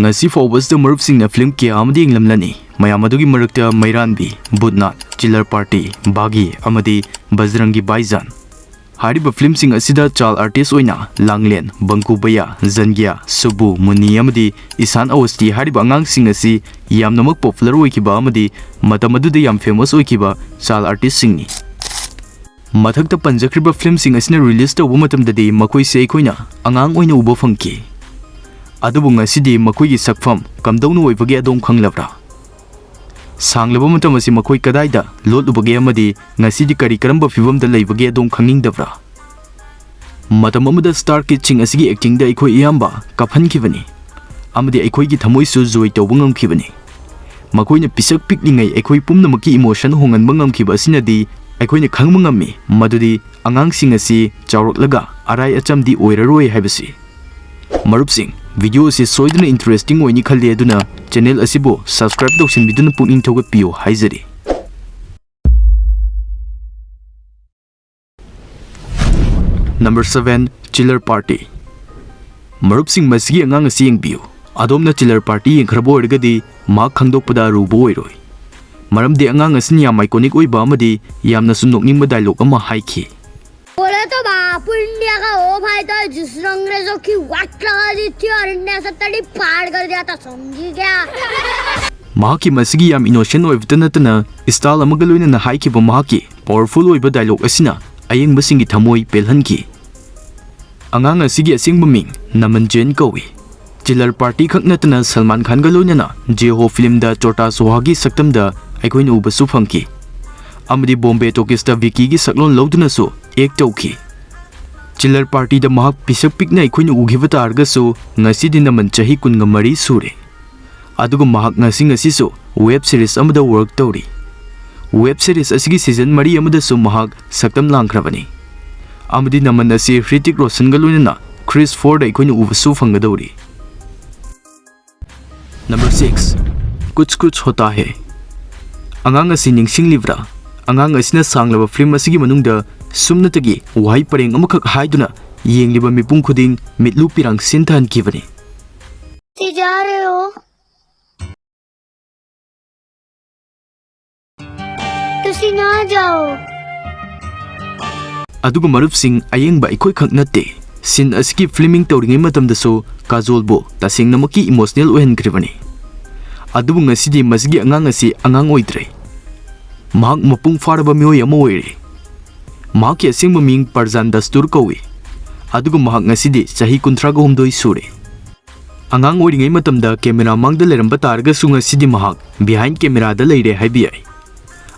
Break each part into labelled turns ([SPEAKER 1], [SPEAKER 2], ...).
[SPEAKER 1] Ngasi faubasda marupsingna film kya amadi inglamlani mayam adugi marakta Mairanbi, Budnat, Chiller Party, Bagi, Amadi, Bajrangi Baizan. Hariba film sing asida child artist Oina, Langlen, Bangkubaya, Zangya, Subu, Muni Amadi, Isan Awasti hariba angang sing asi yam namak popular Oikhiba Amadi, Matam aduda yam famous Oikhiba child artist singni. Mathakta panjakriba film sing asina release tawba matamdadi Makhoi se aikoina angang oina uba fangki. Adubu ngasidi Makhoigi Sakfham Kadouna oibage adom khanglabra. Sanglaba matam asi Makhoi Kadaida lolubage amadi ngasidi Kari karamba Phibhamda leibage adom khangningdabra. Matam amada star kid ching asigi acting da aikoi iyamba kaphankhibani. Amadi aikoigi thamoisu joy tawba ngamkhibani. Makhoina pisak pikningai aikoi pumnamakki emotion honganba ngamkhiba asinadi aikoina khangba ngammi madudi angangsing asi chawraklaga arai achamdi oiraroi haibasi. Marupsing video se soiduna interesting oini khalle aduna channel asibo subscribe tawsin biduna pukning thawgatpiyo haizari. Number 7 Chiller Party. Marupsing masigi angang asi yengbiyo. Adomna Chiller Party yengkhrabo oirgadi ma khangdokpada rubo oiroi. Maramdi angang asini yam iconic oiba amadi yamna su nokningba dialogue ama haikhi.
[SPEAKER 2] बोले तो बापू India का ओ भाई तो जिस अंग्रेजों की वाट लगा दी थी और इंडिया से तड़ी पार कर दिया था समझी क्या?
[SPEAKER 1] Mahaki masigi yam innocent oibta natana style amaga loina haikhiba mahaki powerful oiba dialogue asina ayengba singi thamoi pelhanki. Angang asigi asingba ming Namanjen kawi. Chiller Party khak natana Salman Khan ga loina �ż𝐬𝐝 film da chota sohagi saktam da aikoin ubasu phangki. Amadi Bombay Talkies da Vicky gi saklon loduna so ek tawki. Chiller Party da mahak pisak pikna aikoin ugiba targa so ngasi din naman chahi kunga mari sure. Aduga mahak ngasi so web series amada work tawri. Web series asigi season mari amada so mahak saktam langkrabani. Amadi naman asi Hrithik Roshan ga loina Chris Ford aikoin ubasu fangadawri. Number 6 Kuch Kuch Hota Hai. Angang asi ningsing livra. Angang asina sanglaba film asigi manungda sumnatagi wahai pareng amakak haiduna yengliba mipung khuding mitlu pirang sinthan kibani.
[SPEAKER 2] ती जा रहे हो? तुसी ना जाओ.
[SPEAKER 1] Aduga marupsing ayengba ikoi khak natte. Sin asigi filming tawringai matamdaso kajolbo tasengnamakki emotional ohenkribani. Adubu ngasidi masigi angang asi angang oidre. Mahak mapung faraba mioi ama oire. Mahak asingba ming Parjan Dastur kawi. Aduga mahak ngasidi chahi 32 sure. Angang oiringai matamda camera mangda leramba targa su ngasidi mahak behind camera da leire haibiyai.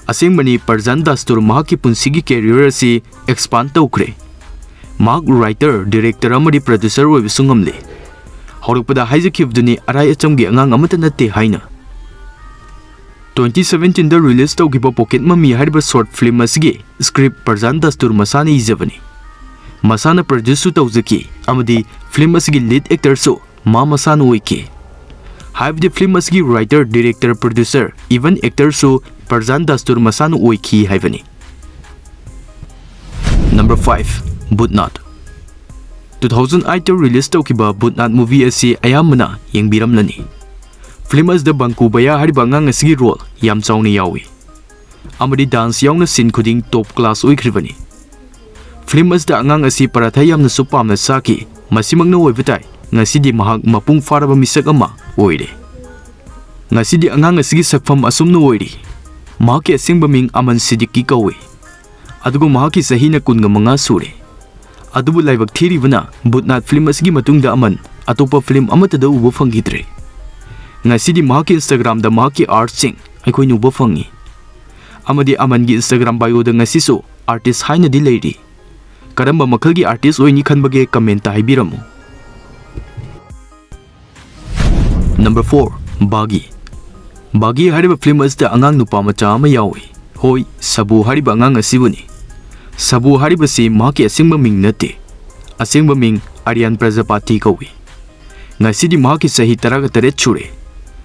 [SPEAKER 1] Asingbani Parjan Dastur mahakki punsigi career asi expand tawkre. Mahak writer, director amadi producer oibisu ngamle. Horukpada haijakhibduni arai achamgi angang amata natte haina. 2017 da release tawgiba Pocket Mummy hariba short film asigi script Parjan Dastur masana ijabani. Masana produce tawjaki amadi film asigi lead actor so ma masana oiki. Haibdi film asigi writer, director, producer, even actor so Parjan Dastur masana oiki haibani. Number 5 Budnat. 2008 release tawkiba Budnat movie asi ayamana yengbiramlani. Film as the Bangkubaya hariba angang asigi role yam chawna yawi. Amadi dance yauna scene khuding top class oikribani. Film as the angang asi paratha yamna su pamna saki masimangna oibatai ngasidi mahak mapung faraba misak ama oire. Ngasidi angang asigi Sakfham asumna oiri. Mahaki asingba ming Aman Siddiqui kawi. Adugo mahaki sahina kunga manga sure. Adubu laibag thiribana Budnat film asigi matungda aman atopa film amatada uba fangidre. Ngasidi mahaki Instagram da mahaki art sing aikoi nuba fangi. Amadi amangi Instagram bio da ngasiso artist haina di leiri. Karamba makhalgi artist oini khanbage comment haibiramu. Number 4 Bagi. Bagi hariba film asda angang nupa macha ama yawi. Hoi Sabu hariba angang asibuni. Sabu hariba si mahaki asingba ming nate. Asingba ming Aryan Prajapati kawi. Ngasidi mahaki sahi 13 chure.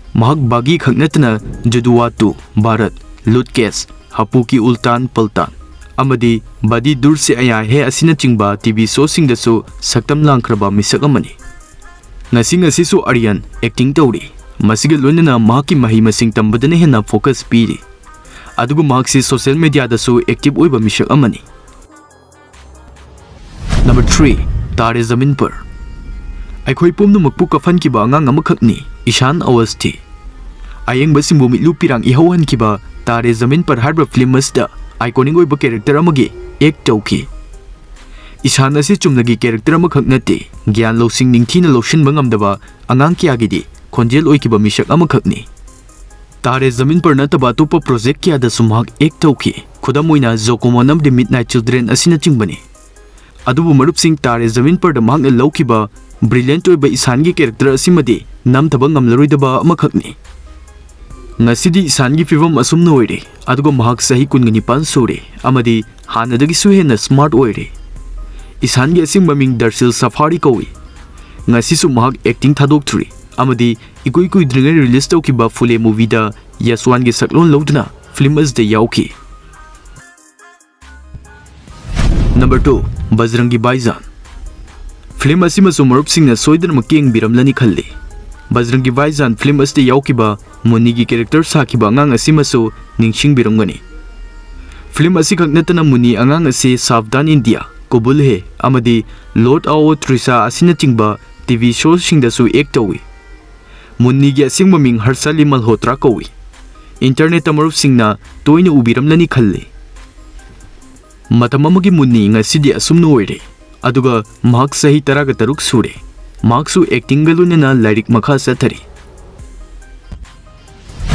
[SPEAKER 1] Mahak Bagi khaknatna Juduwatu, Bharat, Lutkes, Hapuki Ultan Paltan, Amadi Badi Durse Aya He asina chingba TV show sing da so saktam langkraba misak amani. ngasisu Aryan acting tauri masiga loinana mahaki mahi masing tambadana hena focus piri adugu mahaksi social media da su active oiba mishak amani. Number 3 Tare Zamin Par Aikhoi Pumnamak pu kafan kiba angang amakhakni Ishan Awasthi ayeng basingbu mitlu pirang ihauhan kiba Tare Zamin Par harba film asda iconic oiba character amagi ek tauki. Ishan asi chumnagi character amakhak nate gyan losing ningthina loshin bangamdaba angang kyagidi khonjel oikiba mishak amakhakni. Tare Zamin Par nataba atopa project kya da sumhak ek tauki khudam oina Zokomonam the Midnight Children asina chingbani. Adubu marup sing Tare Zamin Par da mahakna lawkiba brilliant oiba Ishangi character asimadi namthaba ngamlaroidaba amakhakni. Ngasidi Ishangi Phibham asumna oire aduga mahak sahi 19 sure amadi hanadagi su hena smart oire. Ishangi asingba ming Darsil Safari kawi ngasisu mahak acting thadokthuri amadi ikui dringai release tawkiba Fule movie da Yaswan gi saklon lawduna film asda yauki. Number 2 Bajrangi Bhaijaan Film asimasu marup singna soidana keng biramlani khalli. Bajrangi Bhaijaan film asda yaukiba Muni gi character sakiba angang asimasu ningsing biramgani. Film asikak natana Muni angang asi Savdan India Kobul He amadi Lord Ao Trisa asina chingba TV shows singdasu ek tawi. Muni gi asingba ming Harsali Malhotra kawi. Internet amarup singna toina ubiramlani khalli. Matam amagi Muni ngasidi asumna oire aduga mahak sahi 13 sure mahaksu acting galunena lyric makha sathari.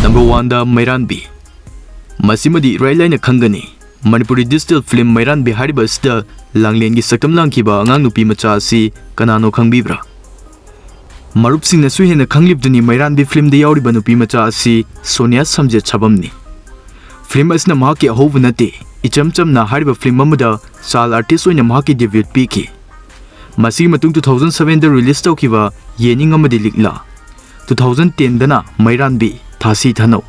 [SPEAKER 1] Number 1 da Mairanbi masimadi railina khangani Manipuri digital film Mairanbi hariba asda langlen gi saktam langkiba angang nupi macha asi kanano khangbibra. Marup singna su hena khanglibduni Mairanbi film da yauri nupi macha asi Sonia Samje Chabamni. Film asna mahaki ahobu nate ichamchamna hariba film amada sal artist oina mahaki debut piki. Masi matung 2007 da release tawkiba Yening amadi likla. 2010 dana Mairanbi Thasi Thanau.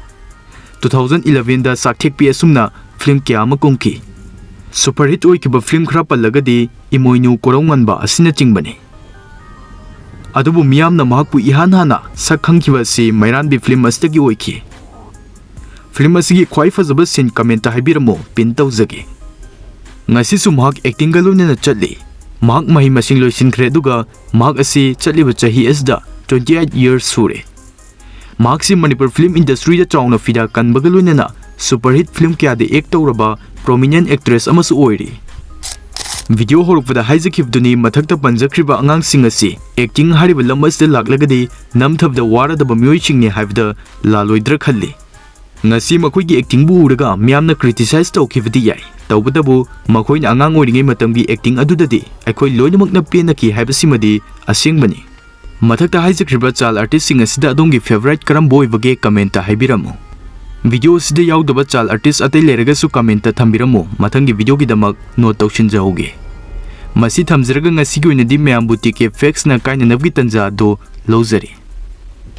[SPEAKER 1] 2011 da Sakthekpi asumna film kya ama kongki. Super hit oikiba film khara pallagadi Imoinu Koronganba asina chingbani. Adubu miyamna mahakpu ihan hana sakhangkiba si Mairanbi film astagi oiki. Film asigi khwai fazaba scene comment haibiramo pin tawjage. Ngasisu mahak acting galunena chatli. Mahak mahi masing loisinkhre aduga mahak asi chatliba chahi asda 28 years sure. Mahak si Manipur film industry da chauna fida kanbaga loinena super hit film kya de ek tawraba prominent actress amasu oiri. Video horukpada haijakibduni mathakta panjakriba angang sing asi acting hariba lamasda laklagadi namthabda waradaba miyoi chingni haibda laloidra khalli. Ngasi Makhoigi acting bu uraga miyamna criticize tawkibadi yai tawbadabu Makhoina angang oiringai matamgi acting adudadi aikhoi loinamakna penaki haibasimadi asengbani. Mathakta haijakriba child artist sing asida adongi favorite karambo oibage comment ta haibiramu. Video sida yaudaba child artist atai leragasu comment ta thambiramu mathangi video gi damak note tawshinjauge. Masi thamjraga ngasi gi oinadi mayambu tike facts na kaina nabgi tanja do lozari.